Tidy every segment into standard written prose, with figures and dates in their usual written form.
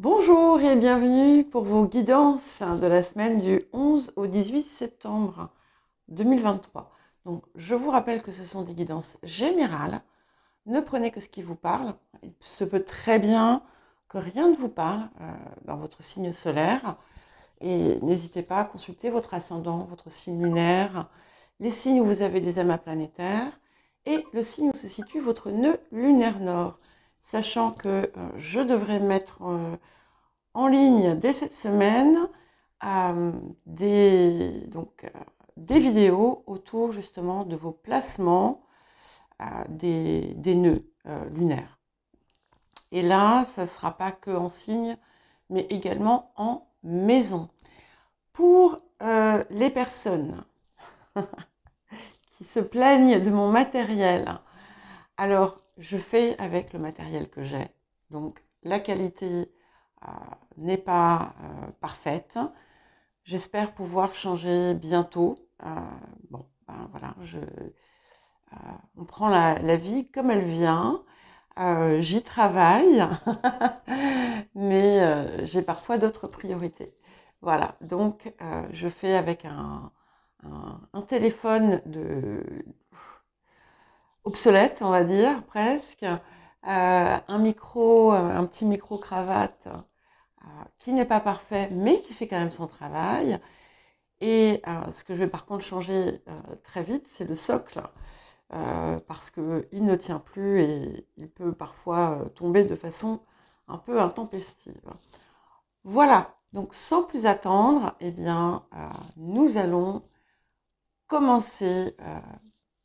Bonjour et bienvenue pour vos guidances de la semaine du 11 au 18 septembre 2023. Donc, je vous rappelle que ce sont des guidances générales. Ne prenez que ce qui vous parle. Il se peut très bien que rien ne vous parle dans votre signe solaire. Et n'hésitez pas à consulter votre ascendant, votre signe lunaire, les signes où vous avez des amas planétaires et le signe où se situe votre nœud lunaire nord. Sachant que je devrais mettre en ligne dès cette semaine des vidéos autour justement de vos placements des nœuds lunaires. Et là, ça ne sera pas que en signe, mais également en maison. Pour les personnes qui se plaignent de mon matériel, alors je fais avec le matériel que j'ai. Donc la qualité n'est pas parfaite. J'espère pouvoir changer bientôt. Bon, ben voilà, on prend la vie comme elle vient. J'y travaille, mais j'ai parfois d'autres priorités. Voilà, donc je fais avec un téléphone obsolète, on va dire, presque, un petit micro-cravate qui n'est pas parfait, mais qui fait quand même son travail. Et ce que je vais par contre changer très vite, c'est le socle, parce qu'il ne tient plus et il peut parfois tomber de façon un peu intempestive. Voilà, donc sans plus attendre, eh bien, nous allons commencer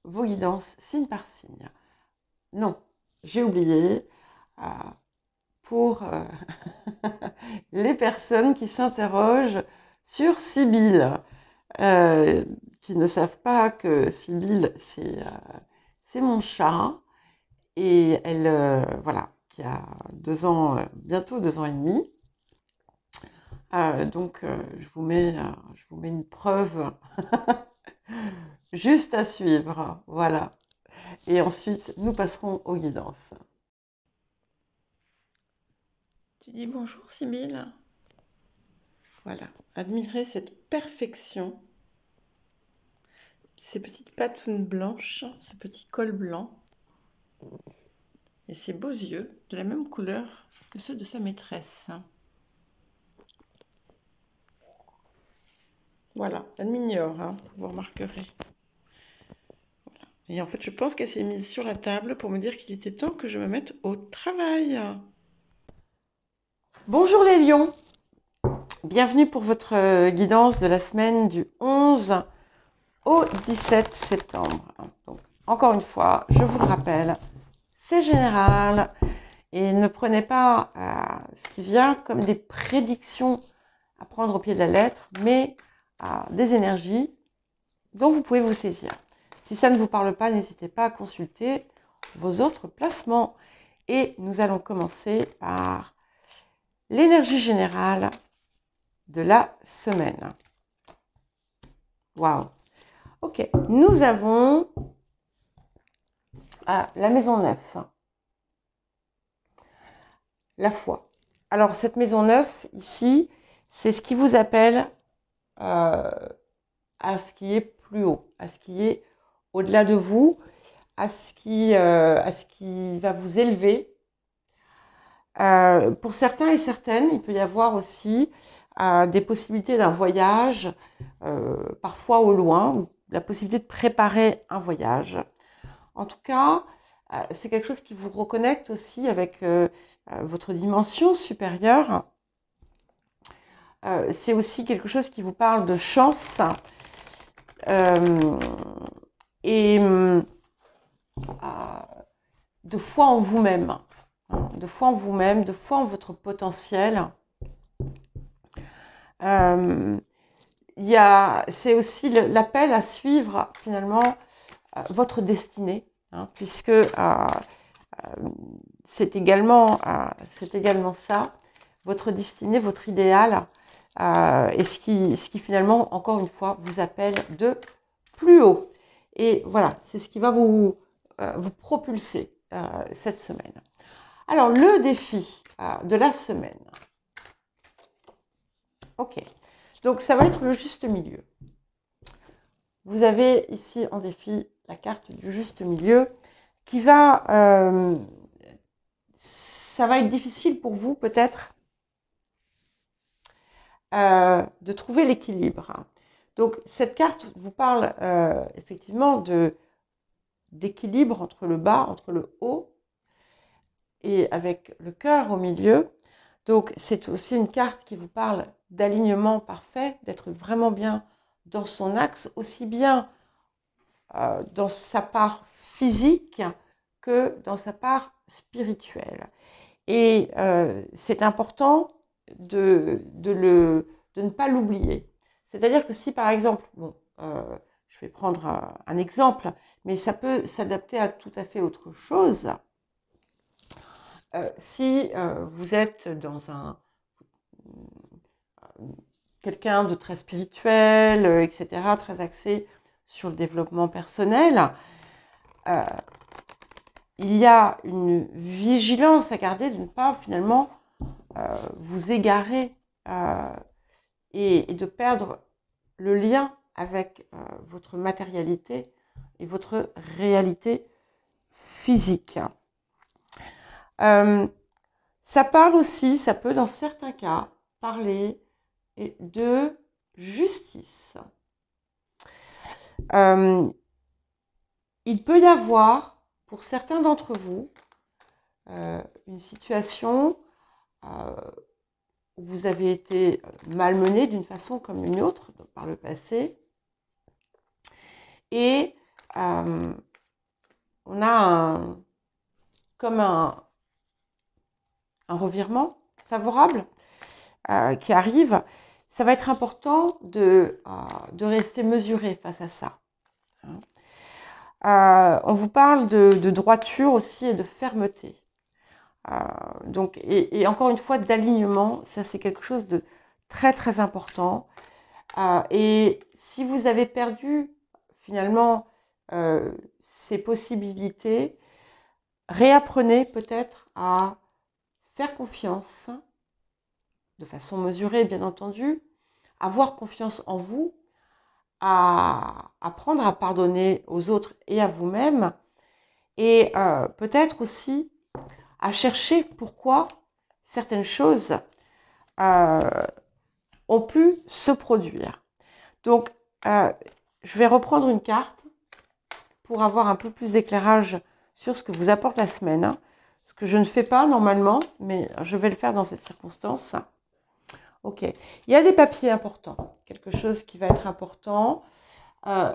vos guidances signe par signe. Non, j'ai oublié, pour les personnes qui s'interrogent sur Sibylle, qui ne savent pas que Sibylle, c'est mon chat, et elle, voilà, qui a 2 ans, bientôt 2 ans et demi. Je vous mets une preuve juste à suivre, voilà. Et ensuite, nous passerons aux guidances. Tu dis bonjour, Sibylle. Voilà, admirez cette perfection, ces petites patounes blanches, ce petit col blanc et ces beaux yeux de la même couleur que ceux de sa maîtresse. Voilà, elle m'ignore, hein, vous remarquerez. Voilà. Et en fait, je pense qu'elle s'est mise sur la table pour me dire qu'il était temps que je me mette au travail. Bonjour les lions, bienvenue pour votre guidance de la semaine du 11 au 17 septembre. Donc, encore une fois, je vous le rappelle, c'est général et ne prenez pas ce qui vient comme des prédictions à prendre au pied de la lettre, mais des énergies dont vous pouvez vous saisir. Si ça ne vous parle pas, n'hésitez pas à consulter vos autres placements. Et nous allons commencer par l'énergie générale de la semaine. Waouh! Ok, nous avons la maison 9. La foi. Alors, cette maison 9, ici, c'est ce qui vous appelle à ce qui est plus haut, à ce qui est au-delà de vous, à ce qui va vous élever. Pour certains et certaines, il peut y avoir aussi des possibilités d'un voyage, parfois au loin, ou la possibilité de préparer un voyage. En tout cas, c'est quelque chose qui vous reconnecte aussi avec votre dimension supérieure. C'est aussi quelque chose qui vous parle de chance et de foi en vous-même, de foi en vous-même, de foi en votre potentiel. C'est aussi l'appel à suivre finalement votre destinée, puisque c'est également ça, votre destinée, votre idéal, et ce qui finalement, encore une fois, vous appelle de plus haut. Et voilà, c'est ce qui va vous propulser cette semaine. Alors, le défi de la semaine, Ok. Donc, ça va être le juste milieu. Vous avez ici en défi la carte du juste milieu qui va... ça va être difficile pour vous peut-être de trouver l'équilibre. Donc, cette carte vous parle effectivement d'équilibre entre le bas, entre le haut et avec le cœur au milieu. Donc, c'est aussi une carte qui vous parle d'alignement parfait, d'être vraiment bien dans son axe, aussi bien dans sa part physique que dans sa part spirituelle. Et c'est important de ne pas l'oublier. C'est-à-dire que si par exemple, bon, je vais prendre un exemple, mais ça peut s'adapter à tout à fait autre chose. Si vous êtes dans quelqu'un de très spirituel, etc., très axé sur le développement personnel, il y a une vigilance à garder de ne pas finalement vous égarer et de perdre le lien avec votre matérialité et votre réalité physique. Ça parle aussi, ça peut dans certains cas parler de justice. Il peut y avoir, pour certains d'entre vous, une situation où vous avez été malmené d'une façon comme une autre par le passé. Et on a comme un revirement favorable qui arrive. Ça va être important de rester mesuré face à ça. On vous parle de droiture aussi et de fermeté. Donc, et encore une fois, d'alignement, ça c'est quelque chose de très très important. Et si vous avez perdu finalement ces possibilités, réapprenez peut-être à faire confiance, de façon mesurée bien entendu, avoir confiance en vous, à apprendre à pardonner aux autres et à vous-même, et peut-être aussi à chercher pourquoi certaines choses ont pu se produire. Donc, je vais reprendre une carte pour avoir un peu plus d'éclairage sur ce que vous apporte la semaine. Ce que je ne fais pas normalement, mais je vais le faire dans cette circonstance. Ok. Il y a des papiers importants, quelque chose qui va être important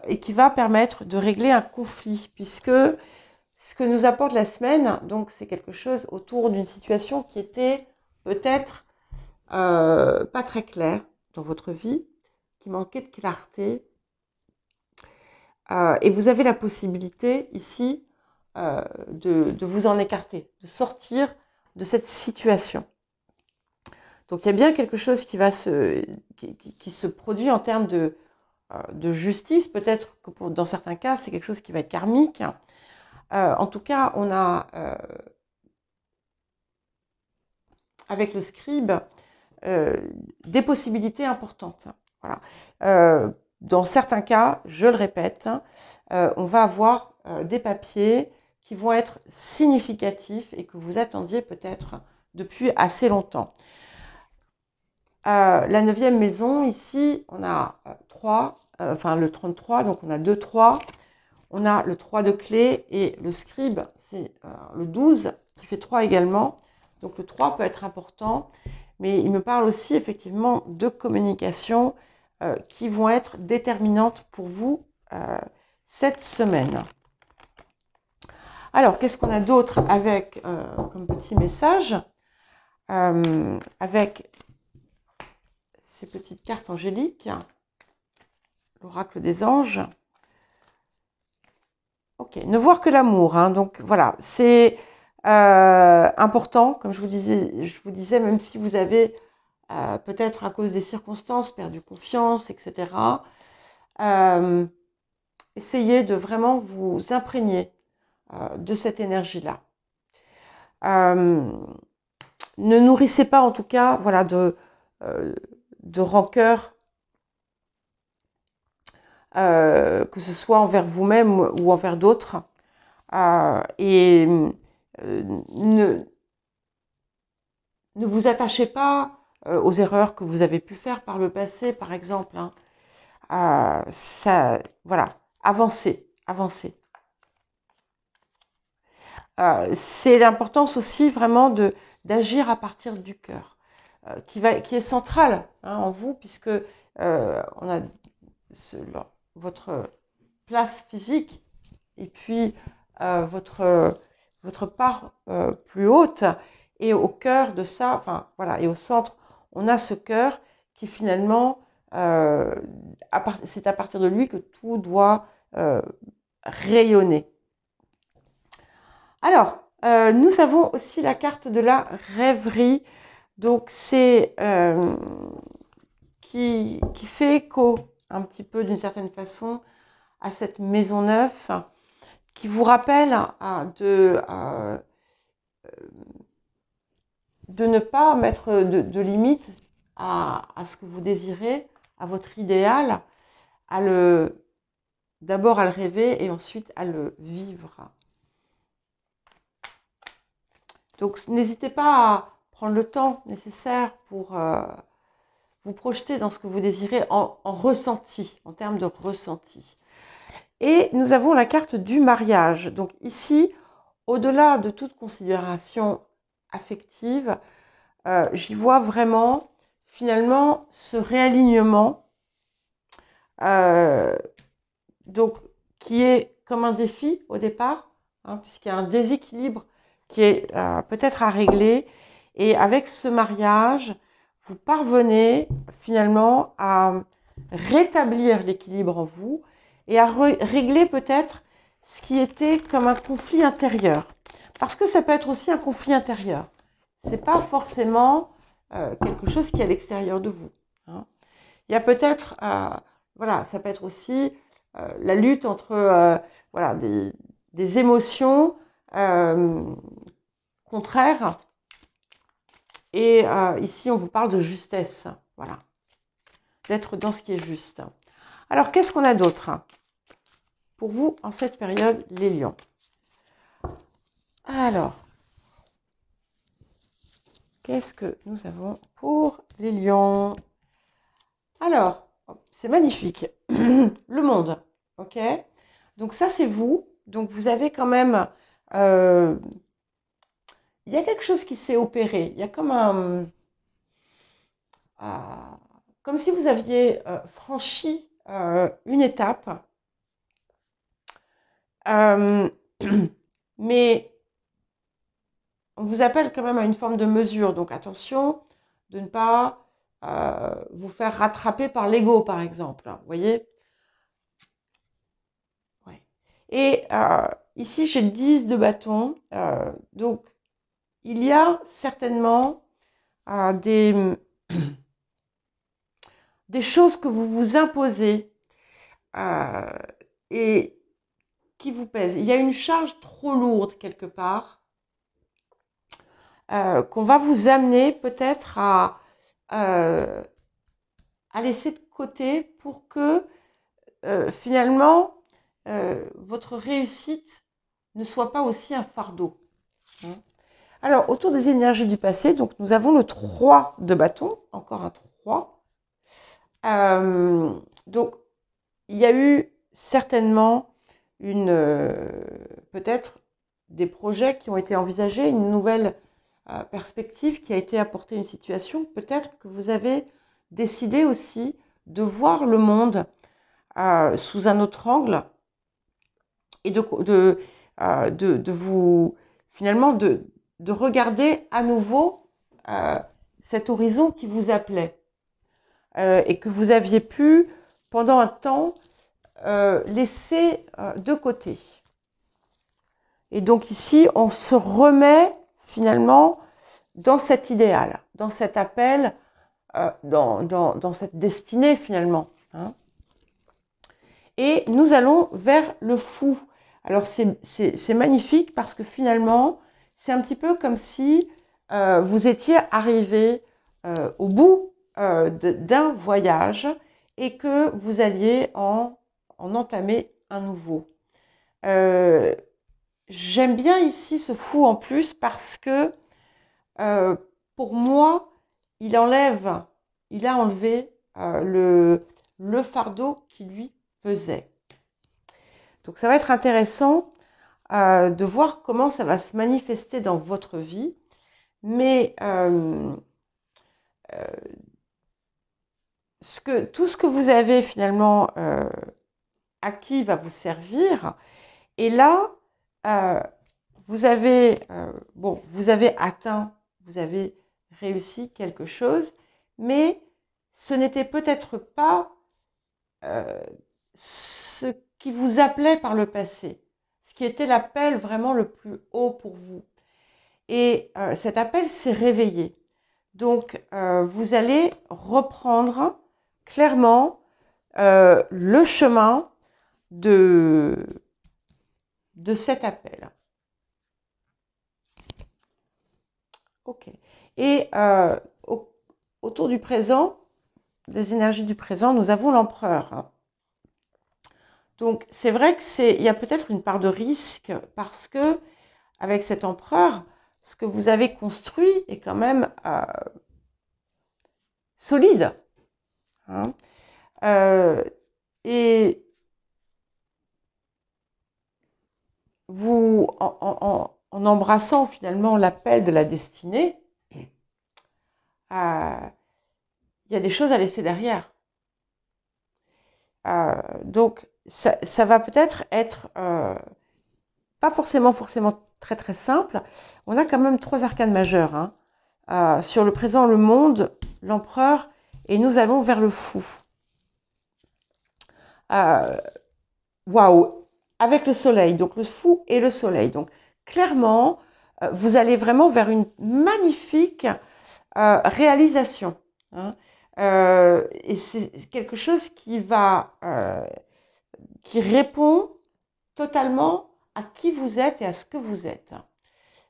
et qui va permettre de régler un conflit, puisque ce que nous apporte la semaine, donc c'est quelque chose autour d'une situation qui était peut-être pas très claire dans votre vie, qui manquait de clarté. Et vous avez la possibilité ici de vous en écarter, de sortir de cette situation. Donc il y a bien quelque chose qui se produit en termes de justice. Peut-être que dans certains cas, c'est quelque chose qui va être karmique. En tout cas, on a, avec le scribe, des possibilités importantes. Voilà. Dans certains cas, je le répète, on va avoir des papiers qui vont être significatifs et que vous attendiez peut-être depuis assez longtemps. La 9e maison, ici, on a 3, enfin le 33, donc on a 2 3. On a le 3 de clé et le scribe, c'est le 12 qui fait 3 également. Donc le 3 peut être important, mais il me parle aussi effectivement de communication qui vont être déterminantes pour vous cette semaine. Alors, qu'est-ce qu'on a d'autre avec comme petit message avec ces petites cartes angéliques, l'oracle des anges. Ok, ne voir que l'amour. Hein, donc voilà, c'est important, comme je vous disais, même si vous avez peut-être à cause des circonstances perdu confiance, etc. Essayez de vraiment vous imprégner de cette énergie-là. Ne nourrissez pas, en tout cas, voilà, de rancœur, que ce soit envers vous-même ou envers d'autres. Et ne vous attachez pas aux erreurs que vous avez pu faire par le passé, par exemple. Hein. Voilà, avancez. C'est l'importance aussi vraiment d'agir à partir du cœur, qui est central hein, en vous, puisque on a votre place physique et puis votre part plus haute, et au cœur de ça, enfin voilà, et au centre, on a ce cœur qui finalement, c'est à partir de lui que tout doit rayonner. Alors, nous avons aussi la carte de la rêverie, donc c'est qui fait écho un petit peu d'une certaine façon à cette maison neuve, qui vous rappelle de ne pas mettre de limite à ce que vous désirez, à votre idéal, d'abord à le rêver et ensuite à le vivre. Donc n'hésitez pas à prendre le temps nécessaire pour vous projeter dans ce que vous désirez en ressenti, en termes de ressenti. Et nous avons la carte du mariage. Donc ici, au-delà de toute considération affective, j'y vois vraiment finalement ce réalignement donc, qui est comme un défi au départ, hein, puisqu'il y a un déséquilibre qui est peut-être à régler. Et avec ce mariage, vous parvenez finalement à rétablir l'équilibre en vous et à régler peut-être ce qui était comme un conflit intérieur. Parce que ça peut être aussi un conflit intérieur. Ce n'est pas forcément quelque chose qui est à l'extérieur de vous. Hein. Il y a peut-être, voilà, ça peut être aussi la lutte entre voilà, des émotions contraires. Et ici, on vous parle de justesse. Voilà, d'être dans ce qui est juste. Alors, qu'est-ce qu'on a d'autre pour vous en cette période, les lions? Alors, qu'est-ce que nous avons pour les lions? Alors, c'est magnifique. Le monde, ok? Donc ça, c'est vous. Donc vous avez quand même... il y a quelque chose qui s'est opéré. Il y a comme comme si vous aviez franchi une étape. Mais on vous appelle quand même à une forme de mesure. Donc attention de ne pas vous faire rattraper par l'ego, par exemple. Vous voyez? Ouais. Et ici, j'ai le 10 de bâton. Donc, il y a certainement des choses que vous vous imposez et qui vous pèsent. Il y a une charge trop lourde quelque part qu'on va vous amener peut-être à laisser de côté pour que finalement votre réussite ne soit pas aussi un fardeau. Hein. Alors, autour des énergies du passé, donc nous avons le 3 de bâton, encore un 3. Donc, il y a eu certainement peut-être des projets qui ont été envisagés, une nouvelle perspective qui a été apportée à une situation. Peut-être que vous avez décidé aussi de voir le monde sous un autre angle et de vous, finalement, de regarder à nouveau cet horizon qui vous appelait et que vous aviez pu, pendant un temps, laisser de côté. Et donc ici, on se remet finalement dans cet idéal, dans cet appel, dans cette destinée finalement. Hein. Et nous allons vers le fou. Alors c'est magnifique parce que finalement, c'est un petit peu comme si vous étiez arrivé au bout d'un voyage et que vous alliez en entamer un nouveau. J'aime bien ici ce fou en plus parce que pour moi, il a enlevé le fardeau qui lui pesait. Donc ça va être intéressant de voir comment ça va se manifester dans votre vie. Mais tout ce que vous avez finalement acquis va vous servir. Et là, vous avez atteint, vous avez réussi quelque chose, mais ce n'était peut-être pas ce qui vous appelait par le passé, ce qui était l'appel vraiment le plus haut pour vous. Et cet appel s'est réveillé. Donc, vous allez reprendre clairement le chemin de cet appel. Ok. Et autour du présent, des énergies du présent, nous avons l'empereur. Donc, c'est vrai il y a peut-être une part de risque parce que avec cet empereur, ce que vous avez construit est quand même solide. Hein. Et vous, en embrassant finalement l'appel de la destinée, il y a des choses à laisser derrière. Donc, ça va peut-être être pas forcément très très simple. On a quand même 3 arcanes majeures. Hein. Sur le présent, le monde, l'empereur, et nous allons vers le fou. Waouh! Avec le soleil, donc le fou et le soleil. Donc, clairement, vous allez vraiment vers une magnifique réalisation. Hein. Et c'est quelque chose qui répond totalement à qui vous êtes et à ce que vous êtes.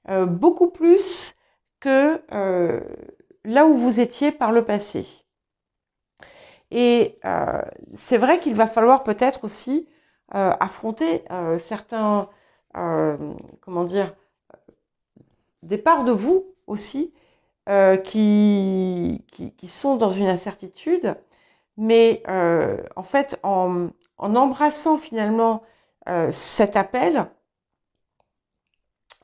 Beaucoup plus que là où vous étiez par le passé. Et c'est vrai qu'il va falloir peut-être aussi affronter certains, des parts de vous aussi qui sont dans une incertitude, mais en fait, en embrassant finalement cet appel,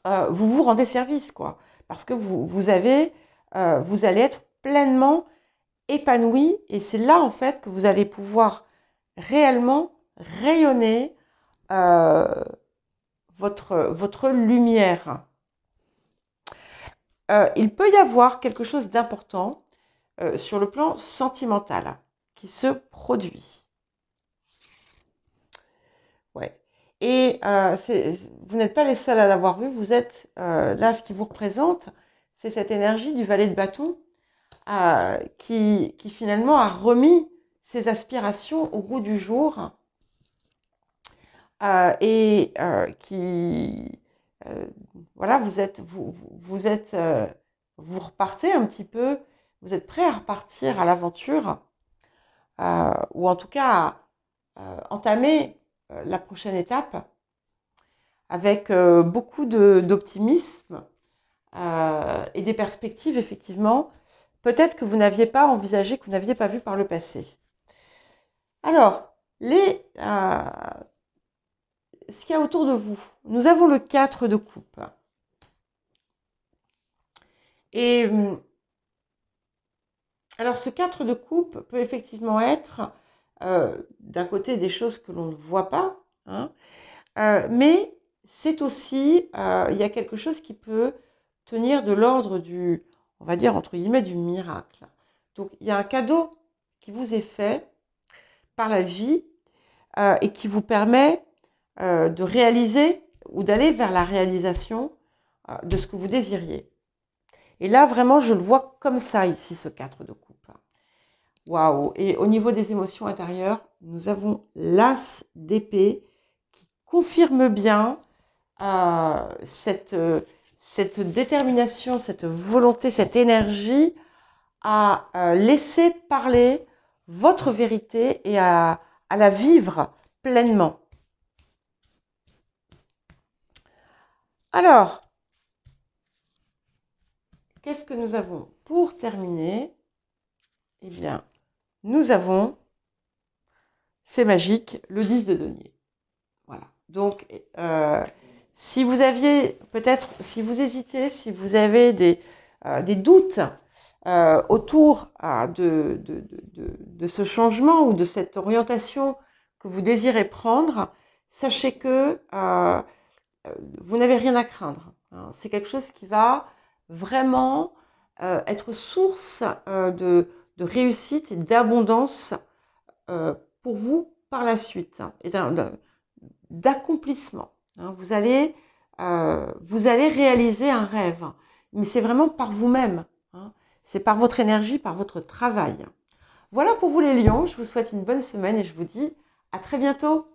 vous vous rendez service, quoi, parce que vous allez être pleinement épanoui, et c'est là en fait que vous allez pouvoir réellement rayonner votre lumière. Il peut y avoir quelque chose d'important sur le plan sentimental qui se produit. Ouais. Et vous n'êtes pas les seuls à l'avoir vu, vous êtes là, ce qui vous représente, c'est cette énergie du valet de bâton qui finalement a remis ses aspirations au goût du jour et qui voilà, vous repartez un petit peu, vous êtes prêt à repartir à l'aventure ou en tout cas à entamer la prochaine étape avec beaucoup d'optimisme et des perspectives effectivement peut-être que vous n'aviez pas envisagé, que vous n'aviez pas vu par le passé. Alors, ce qu'il y a autour de vous, nous avons le 4 de coupe. Et alors, ce 4 de coupe peut effectivement être d'un côté des choses que l'on ne voit pas, hein, mais c'est aussi, il y a quelque chose qui peut tenir de l'ordre du, on va dire entre guillemets, du miracle. Donc, il y a un cadeau qui vous est fait par la vie et qui vous permet de réaliser ou d'aller vers la réalisation de ce que vous désiriez. Et là, vraiment, je le vois comme ça ici, ce 4 de coupe. Waouh! Et au niveau des émotions intérieures, nous avons l'as d'épée qui confirme bien cette détermination, cette volonté, cette énergie à laisser parler votre vérité et à la vivre pleinement. Alors, qu'est-ce que nous avons pour terminer? Eh bien, nous avons, c'est magique, le 10 de denier. Voilà. Donc, si vous aviez, peut-être, si vous hésitez, si vous avez des doutes autour de ce changement ou de cette orientation que vous désirez prendre, sachez que vous n'avez rien à craindre. Hein. C'est quelque chose qui va vraiment être source de réussite et d'abondance pour vous par la suite, hein, et d'accomplissement. Hein. Vous allez réaliser un rêve, mais c'est vraiment par vous-même. Hein. C'est par votre énergie, par votre travail. Voilà pour vous les lions, je vous souhaite une bonne semaine et je vous dis à très bientôt.